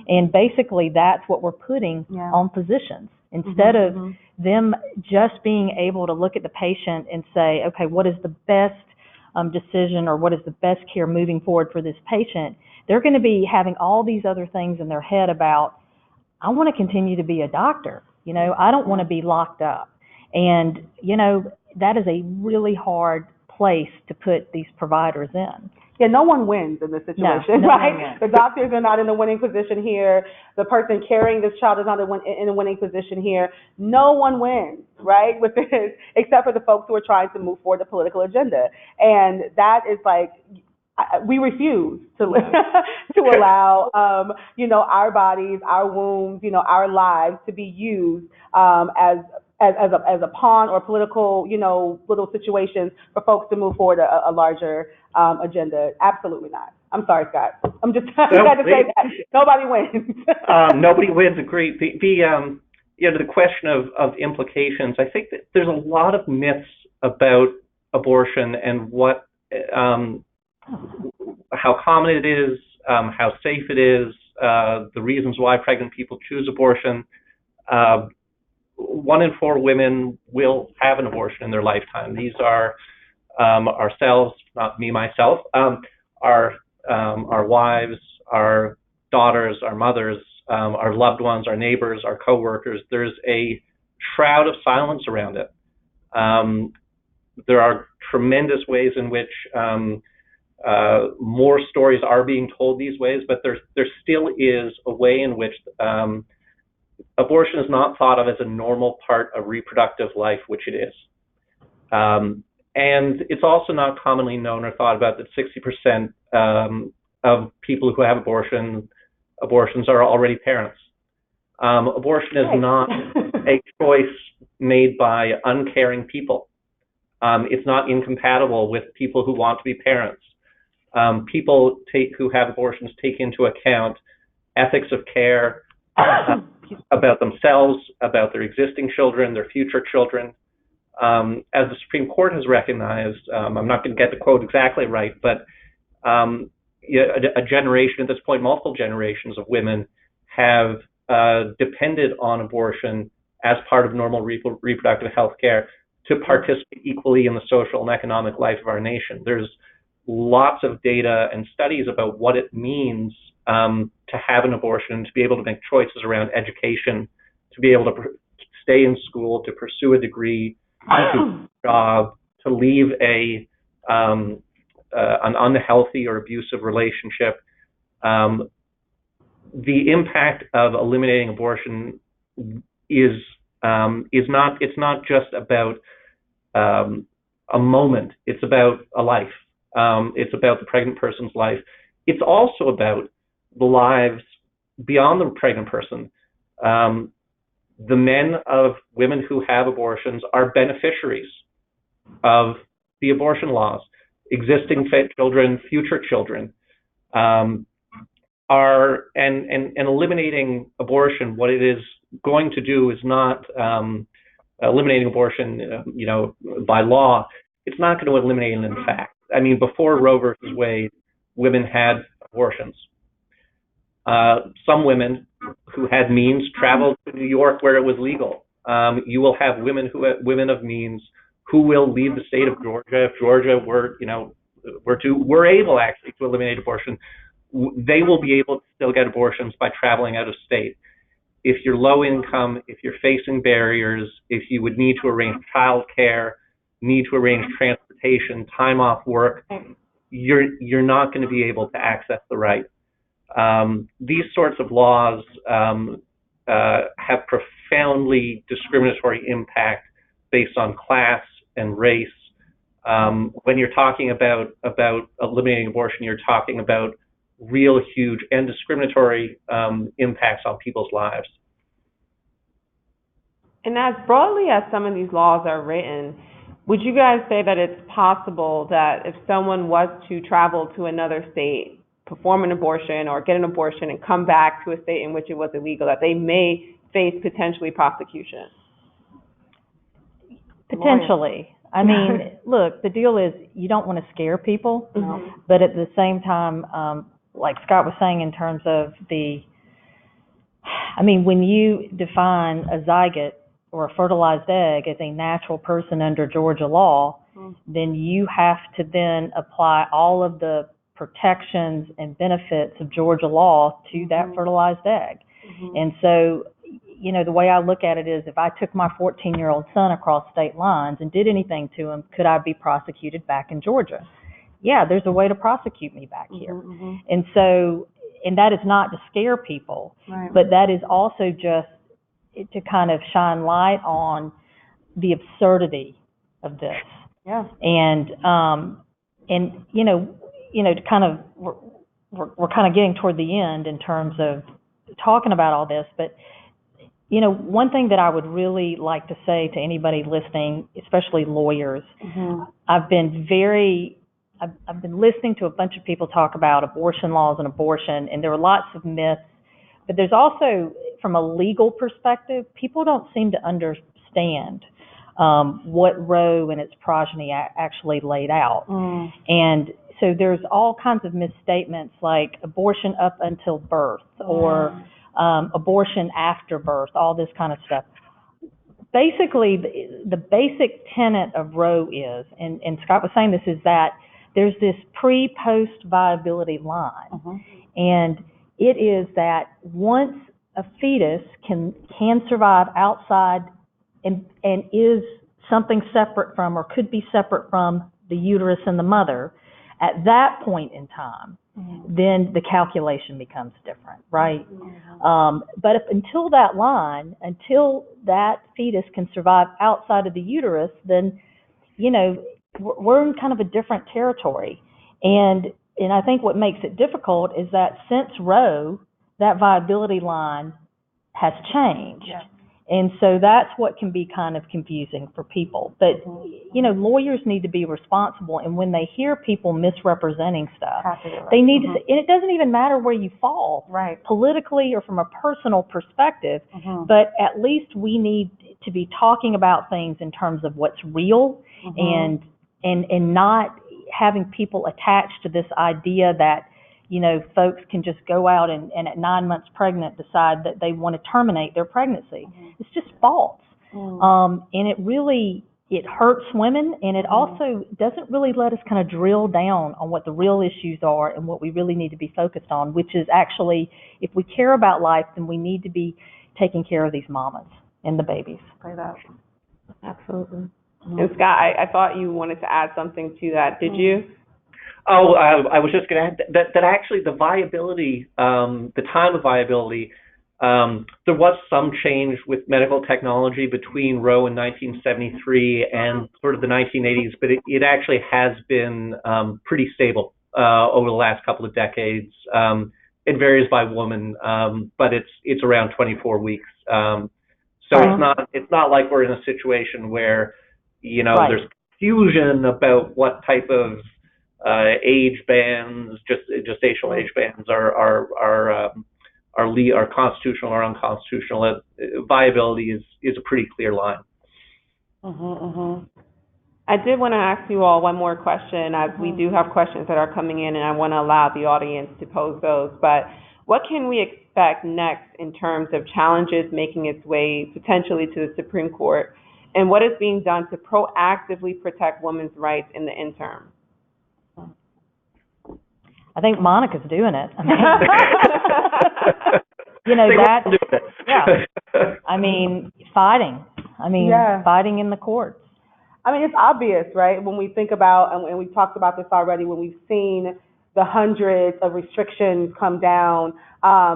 And basically that's what we're putting on physicians. Instead of them just being able to look at the patient and say, okay, what is the best decision, or what is the best care moving forward for this patient, they're going to be having all these other things in their head about, I want to continue to be a doctor. I don't want to be locked up. And, that is a really hard place to put these providers in. Yeah, no one wins in this situation, right? The doctors are not in a winning position here. The person carrying this child is not in a winning position here. No one wins, right, with this, except for the folks who are trying to move forward the political agenda. And that is like, we refuse to to allow, our bodies, our wombs, our lives to be used as a pawn or political, little situations for folks to move forward a larger agenda. Absolutely not. I'm sorry, Scott. I'm just had to say that. Nobody wins. Nobody wins. Agreed. the question of implications, I think that there's a lot of myths about abortion and what, how common it is, how safe it is, the reasons why pregnant people choose abortion. 1 in 4 women will have an abortion in their lifetime. These are ourselves, not me myself, our wives, our daughters, our mothers, our loved ones, our neighbors, our coworkers. There's a shroud of silence around it. There are tremendous ways in which more stories are being told these ways, but there still is a way in which abortion is not thought of as a normal part of reproductive life, which it is. And it's also not commonly known or thought about that 60% of people who have abortions are already parents. Abortion is not a choice made by uncaring people. It's not incompatible with people who want to be parents. People who have abortions take into account ethics of care about themselves, about their existing children, their future children. As the Supreme Court has recognized, I'm not going to get the quote exactly right, but a generation at this point, multiple generations of women have depended on abortion as part of normal reproductive health care to participate equally in the social and economic life of our nation. There's lots of data and studies about what it means to have an abortion, to be able to make choices around education, to be able to stay in school, to pursue a degree, to job, to leave an unhealthy or abusive relationship. The impact of eliminating abortion is not. It's not just about a moment. It's about a life. It's about the pregnant person's life. It's also about the lives beyond the pregnant person. The men of women who have abortions are beneficiaries of the abortion laws. Existing children, future children, and eliminating abortion. What it is going to do is not eliminating abortion, by law. It's not going to eliminate it in fact. I mean, before Roe versus Wade, women had abortions. Some women who had means traveled to New York where it was legal. You will have women of means who will leave the state of Georgia. If Georgia were able actually to eliminate abortion, they will be able to still get abortions by traveling out of state. If you're low income, if you're facing barriers, if you would need to arrange childcare, need to arrange transportation, time off work, you're not going to be able to access the right. These sorts of laws have profoundly discriminatory impact based on class and race. When you're talking about eliminating abortion, you're talking about real huge and discriminatory impacts on people's lives. And as broadly as some of these laws are written, would you guys say that it's possible that if someone was to travel to another state, perform an abortion or get an abortion and come back to a state in which it was illegal, that they may face potentially prosecution? Potentially. I mean, look, the deal is you don't want to scare people, but at the same time, like Scott was saying in terms of when you define a zygote or a fertilized egg as a natural person under Georgia law, then you have to then apply all of the protections and benefits of Georgia law to that fertilized egg. And so, the way I look at it is if I took my 14-year-old son across state lines and did anything to him, could I be prosecuted back in Georgia? Yeah, there's a way to prosecute me back here. And so, and that is not to scare people, but that is also just to kind of shine light on the absurdity of this. Yeah. And to kind of, we're kind of getting toward the end in terms of talking about all this, but one thing that I would really like to say to anybody listening, especially lawyers, I've been listening to a bunch of people talk about abortion laws and abortion, and there are lots of myths, but there's also, from a legal perspective, people don't seem to understand what Roe and its progeny actually laid out. And so there's all kinds of misstatements like abortion up until birth or abortion after birth, all this kind of stuff. Basically, the basic tenet of Roe is, and Scott was saying this, is that there's this pre-post viability line. And it is that once a fetus can survive outside and is something separate from or could be separate from the uterus and the mother, at that point in time, then the calculation becomes different, right? But until that line, until that fetus can survive outside of the uterus, then, you know, we're in kind of a different territory. And I think what makes it difficult is that since Roe, that viability line has changed. And so that's what can be kind of confusing for people. But, you know, lawyers need to be responsible, and when they hear people misrepresenting stuff, they need to, and it doesn't even matter where you fall, politically or from a personal perspective, but at least we need to be talking about things in terms of what's real and not having people attached to this idea that, you know, folks can just go out and at 9 months pregnant decide that they want to terminate their pregnancy. It's just false. And it hurts women, and it also doesn't really let us kind of drill down on what the real issues are and what we really need to be focused on, which is actually, if we care about life, then we need to be taking care of these mamas and the babies. Absolutely. And Scott, I thought you wanted to add something to that. Did you? Oh, I was just going to add that actually the viability, the time of viability, there was some change with medical technology between Roe in 1973 and sort of the 1980s, but it actually has been pretty stable over the last couple of decades. It varies by woman, but it's around 24 weeks. So it's not like we're in a situation where, you know, there's confusion about what type of age bands, gestational age bands are constitutional or unconstitutional. Viability is a pretty clear line. I did want to ask you all one more question, as we do have questions that are coming in, and I want to allow the audience to pose those. But what can we expect next in terms of challenges making its way potentially to the Supreme Court, and what is being done to proactively protect women's rights in the interim? I think Monica's doing it. I mean, you know, that, I mean, fighting. I mean, fighting in the courts. I mean, it's obvious, right? When we think about, and we've talked about this already, when we've seen the hundreds of restrictions come down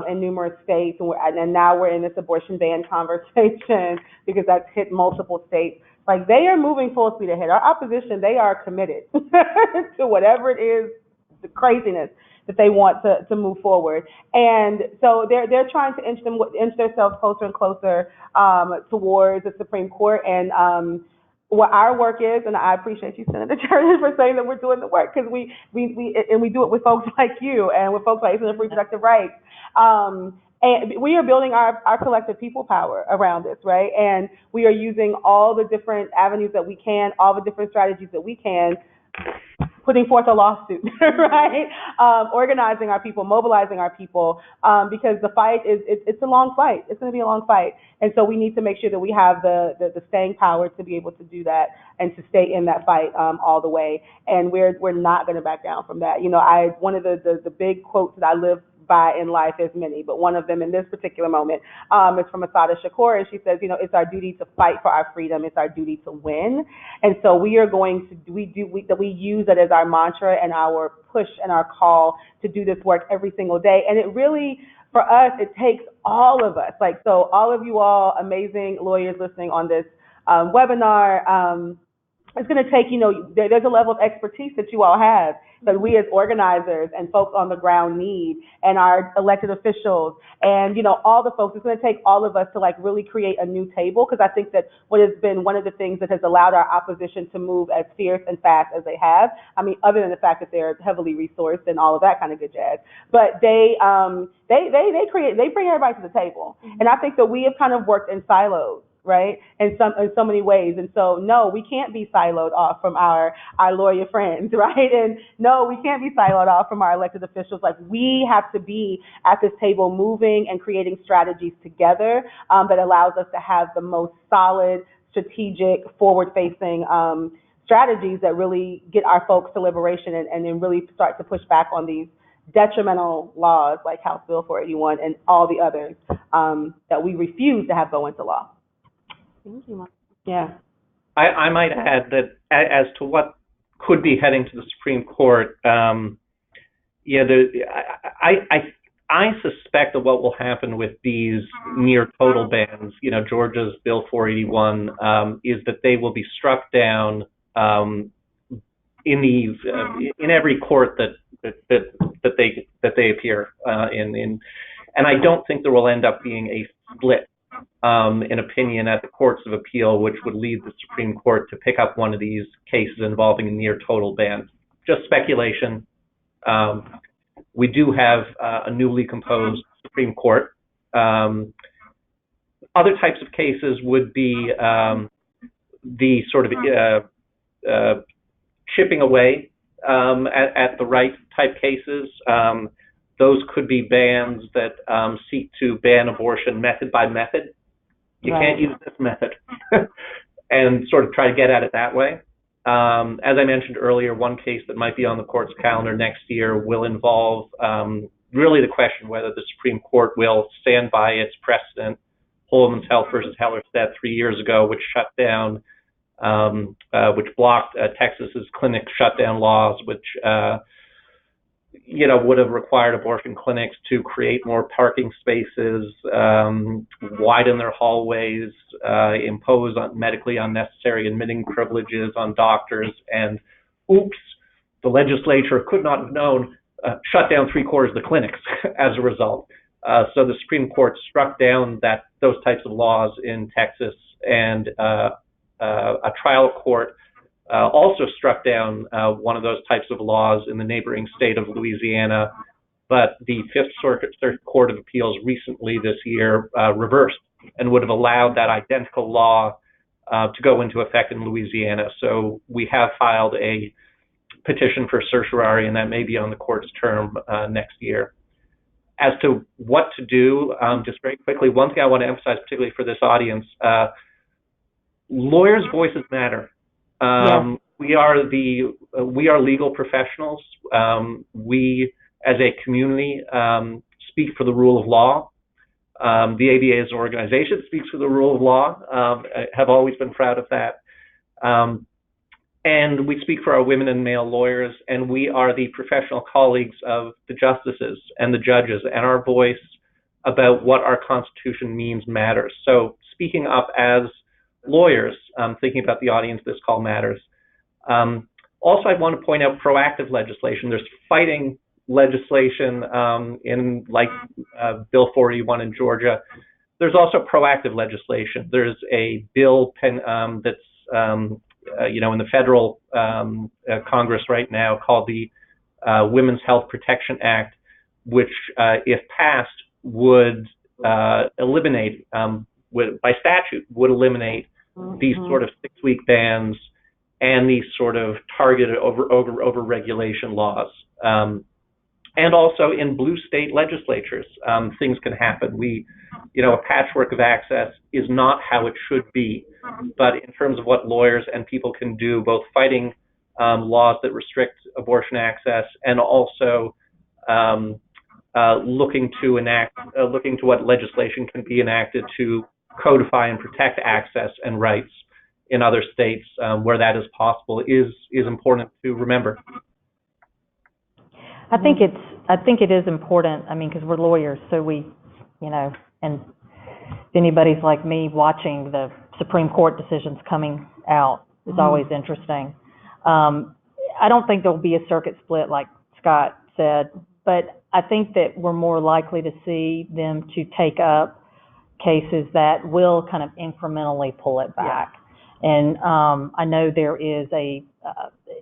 in numerous states, and now we're in this abortion ban conversation because that's hit multiple states. Like, they are moving full speed ahead. Our opposition, they are committed to whatever it is, the craziness that they want to move forward. And so they're trying to inch themselves closer and closer towards the Supreme Court. And what our work is, and I appreciate you, Senator Turner, for saying that we're doing the work, because we do it with folks like you and with folks like Reproductive Rights. And we are building our collective people power around this, right? And we are using all the different avenues that we can, all the different strategies that we can, putting forth a lawsuit, right? Organizing our people, mobilizing our people, because the fight it's a long fight. It's going to be a long fight. And so we need to make sure that we have the staying power to be able to do that and to stay in that fight all the way. And we're not going to back down from that. You know, one of the big quotes that I live by in life, is many, but one of them in this particular moment is from Assata Shakur, and she says, you know, it's our duty to fight for our freedom, it's our duty to win. And so we are going to we use that as our mantra and our push and our call to do this work every single day. And it really, for us, it takes all of us. Like, so all of you all amazing lawyers listening on this webinar, it's going to take, there's a level of expertise that you all have that we as organizers and folks on the ground need, and our elected officials and, all the folks. It's going to take all of us to like really create a new table, because I think that what has been one of the things that has allowed our opposition to move as fierce and fast as they have, I mean, other than the fact that they're heavily resourced and all of that kind of good jazz, but they bring everybody to the table. And I think that we have kind of worked in silos, right? In so many ways. And so, no, we can't be siloed off from our lawyer friends, right? And no, we can't be siloed off from our elected officials. Like, we have to be at this table moving and creating strategies together that allows us to have the most solid, strategic, forward-facing strategies that really get our folks to liberation and then really start to push back on these detrimental laws like House Bill 481 and all the others that we refuse to have go into law. Thank you, Mark. Yeah. I might add that as to what could be heading to the Supreme Court, I suspect that what will happen with these near total bans, Georgia's Bill 481, is that they will be struck down in every court that they appear in, and I don't think there will end up being a split in opinion at the courts of appeal, which would lead the Supreme Court to pick up one of these cases involving a near total ban. Just speculation. We do have a newly composed Supreme Court. Other types of cases would be the sort of chipping away at the right type cases. Those could be bans that seek to ban abortion method by method. You can't use this method, and sort of try to get at it that way. As I mentioned earlier, one case that might be on the court's calendar next year will involve really the question whether the Supreme Court will stand by its precedent, Holman's Health versus Hellerstedt 3 years ago, which shut down, which blocked Texas's clinic shutdown laws, which would have required abortion clinics to create more parking spaces, widen their hallways, impose on medically unnecessary admitting privileges on doctors, and oops, the legislature could not have known, shut down 3/4 of the clinics as a result. So the Supreme Court struck down those types of laws in Texas, and a trial court also struck down one of those types of laws in the neighboring state of Louisiana, but the Fifth Circuit Court of Appeals recently this year reversed and would have allowed that identical law to go into effect in Louisiana. So we have filed a petition for certiorari, and that may be on the court's term next year. As to what to do, just very quickly, one thing I want to emphasize, particularly for this audience, lawyers' voices matter. Yes. We are legal professionals. We, as a community, speak for the rule of law. The ABA as an organization speaks for the rule of law. I have always been proud of that. And we speak for our women and male lawyers, and we are the professional colleagues of the justices and the judges, and our voice about what our Constitution means matters. So speaking up as lawyers, thinking about the audience this call matters. Also, I want to point out proactive legislation. There's fighting legislation in Bill 481 in Georgia. There's also proactive legislation. There's a bill that's in the federal Congress right now called the Women's Health Protection Act, which, if passed, would eliminate, by statute, would eliminate these sort of 6-week bans and these sort of targeted over regulation laws. And also in blue state legislatures, things can happen. A patchwork of access is not how it should be, but in terms of what lawyers and people can do, both fighting laws that restrict abortion access and also looking to what legislation can be enacted to codify and protect access and rights in other states where that is possible is important to remember. I think it is important. I mean, because we're lawyers, so we, and if anybody's like me watching the Supreme Court decisions coming out, is always interesting. I don't think there'll be a circuit split like Scott said, but I think that we're more likely to see them to take up cases that will kind of incrementally pull it back. Yeah. And I know there is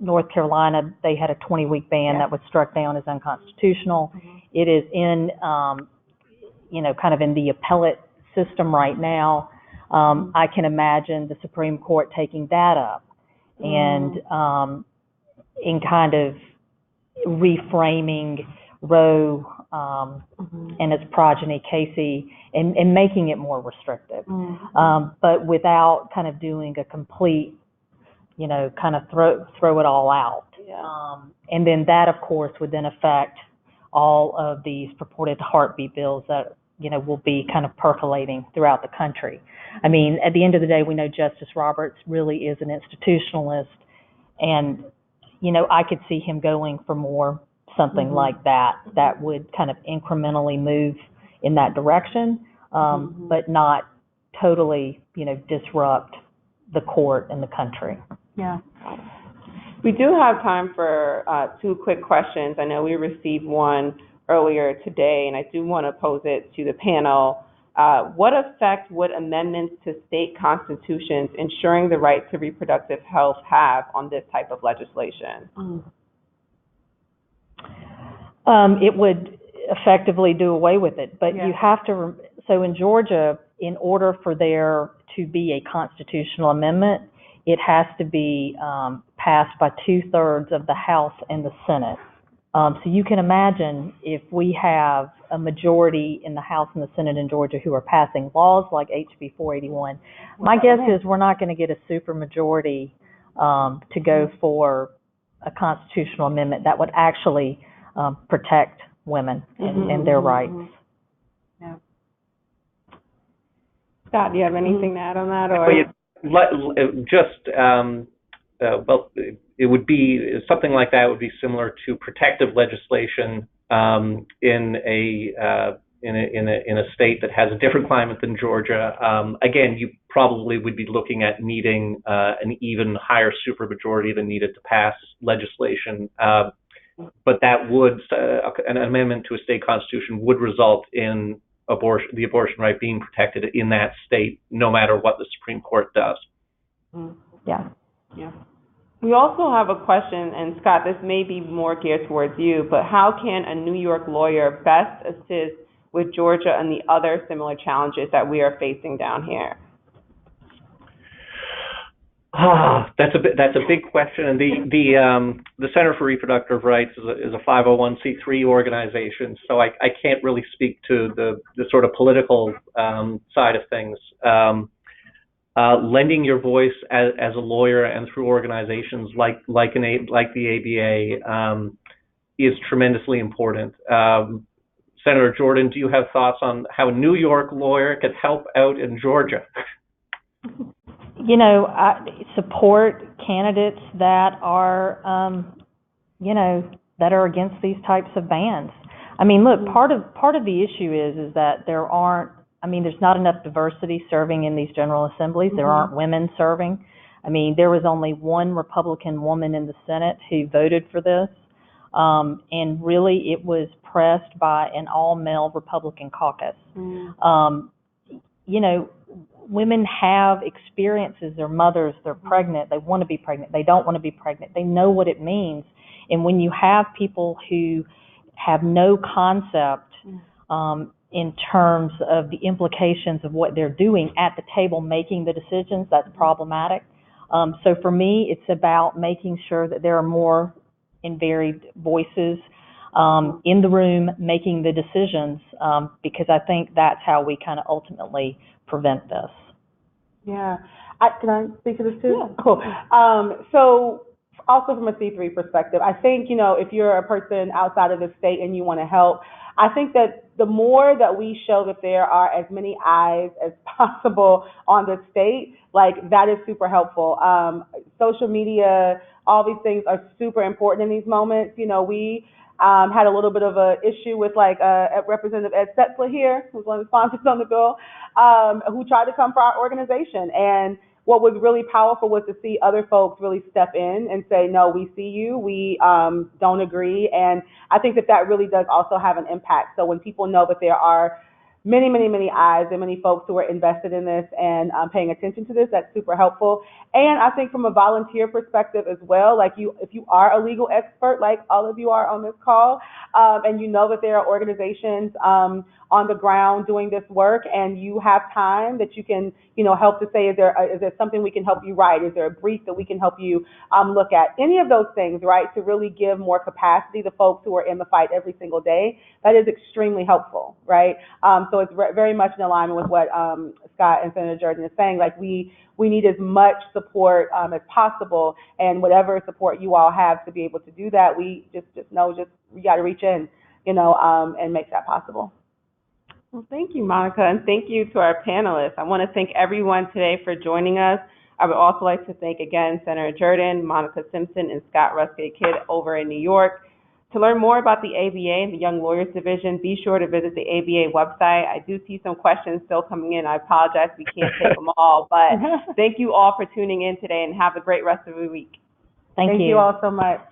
North Carolina, they had a 20-week ban that was struck down as unconstitutional. Mm-hmm. It is in, kind of in the appellate system right now. I can imagine the Supreme Court taking that up and in kind of reframing Roe and its progeny, Casey, and making it more restrictive, but without kind of doing a complete, kind of throw it all out. Yeah. And then that, of course, would then affect all of these purported heartbeat bills that, will be kind of percolating throughout the country. I mean, at the end of the day, we know Justice Roberts really is an institutionalist, and, I could see him going for more something like that would kind of incrementally move in that direction, but not totally, disrupt the court and the country. Yeah. We do have time for 2 quick questions. I know we received one earlier today, and I do want to pose it to the panel. What effect would amendments to state constitutions ensuring the right to reproductive health have on this type of legislation? It would effectively do away with it, but you have to, so in Georgia, in order for there to be a constitutional amendment, it has to be passed by 2/3 of the House and the Senate. So you can imagine if we have a majority in the House and the Senate in Georgia who are passing laws like HB 481, my guess is we're not going to get a supermajority to go for a constitutional amendment that would actually protect women and their rights. Yeah. Scott, do you have anything to add on that? Or it would be something like that would be similar to protective legislation in a state that has a different climate than Georgia. Again, you probably would be looking at needing an even higher supermajority than needed to pass legislation. But that would an amendment to a state constitution would result in the abortion right being protected in that state, no matter what the Supreme Court does. Yeah. We also have a question, and Scott, this may be more geared towards you, but how can a New York lawyer best assist with Georgia and the other similar challenges that we are facing down here? That's a big question, and the Center for Reproductive Rights is a 501c3 organization, so I can't really speak to the sort of political side of things. Lending your voice as a lawyer and through organizations like the ABA is tremendously important. Senator Jordan, do you have thoughts on how a New York lawyer could help out in Georgia? I support candidates that are, that are against these types of bans. I mean, look, part of the issue is that there's not enough diversity serving in these general assemblies. There aren't women serving. I mean, there was only one Republican woman in the Senate who voted for this, and really it was pressed by an all-male Republican caucus. Women have experiences. They're mothers. They're pregnant. They want to be pregnant. They don't want to be pregnant. They know what it means. And when you have people who have no concept in terms of the implications of what they're doing at the table making the decisions, that's problematic. So for me, it's about making sure that there are more and varied voices in the room making the decisions, because I think that's how we kind of ultimately prevent this. Yeah. Can I speak to this too? Yeah. Cool. So also from a C3 perspective, I think, if you're a person outside of the state and you want to help, I think that the more that we show that there are as many eyes as possible on the state, that is super helpful. Social media, all these things are super important in these moments. We had a little bit of an issue with Representative Ed Setzler here, who's one of the sponsors on the bill, who tried to come for our organization. And what was really powerful was to see other folks really step in and say, no, we see you, we don't agree. And I think that that really does also have an impact. So when people know that there are many, many, many eyes and many folks who are invested in this and paying attention to this, that's super helpful. And I think from a volunteer perspective as well, like if you are a legal expert, like all of you are on this call, and you know that there are organizations on the ground doing this work, and you have time that you can, help to say, is there something we can help you write? Is there a brief that we can help you look at? Any of those things, right, to really give more capacity to folks who are in the fight every single day, that is extremely helpful, right? So it's very much in alignment with what Scott and Senator Jordan is saying. Like we need as much support as possible, and whatever support you all have to be able to do that, we just we got to reach in, and make that possible. Well, thank you, Monica, and thank you to our panelists. I want to thank everyone today for joining us. I would also like to thank again Senator Jordan, Monica Simpson, and Scott Ruskay-Kidd over in New York. To learn more about the ABA and the Young Lawyers Division, be sure to visit the ABA website. I do see some questions still coming in. I apologize, we can't take them all, but thank you all for tuning in today, and have a great rest of the week. Thank you. Thank you all so much.